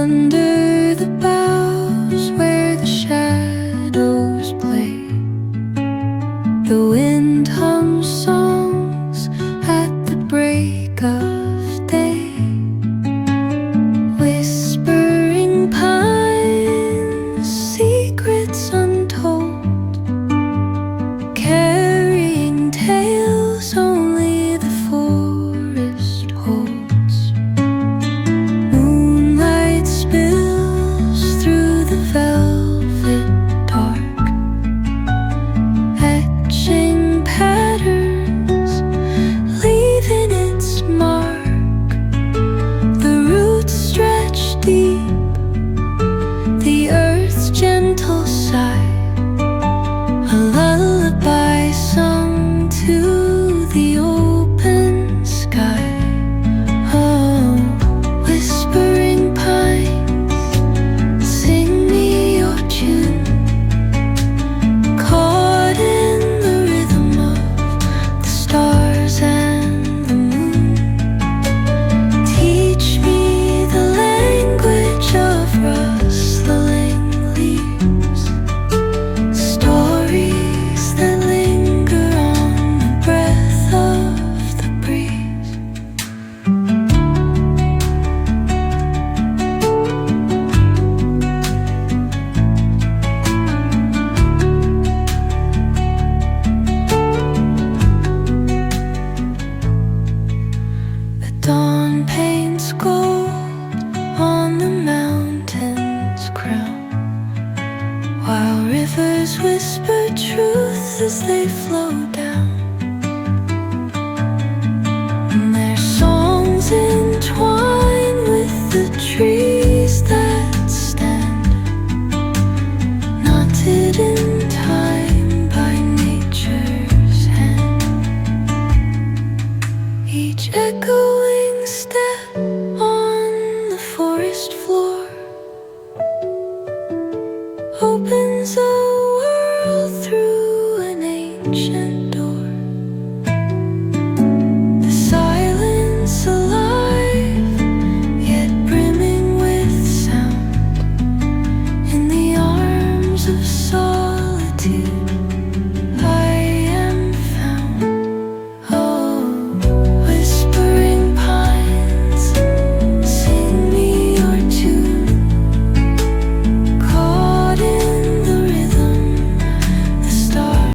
Under the boughs where the shadows play, the wind hums songs at the break of day. Whispering pines, secrets untold, carrying tales only the forest holds. Moonlight spills through the velvet dark, etching patterns, leaving its mark. The roots stretch deep, the earth's gentle sigh, a lullaby sung to the open sky. Oh, whispering pines, sing me your tune, caught in the rhythm of the stars and the moon. Teach me the language of rustling leaves, stories that linger on the breath of the breeze. The dawn paints gold on the mountain's crown, while rivers whisper truth as they flow down. And their songs entwine with the trees that stand, knotted in time by nature's hand. Each echoing step on the forest floor opens up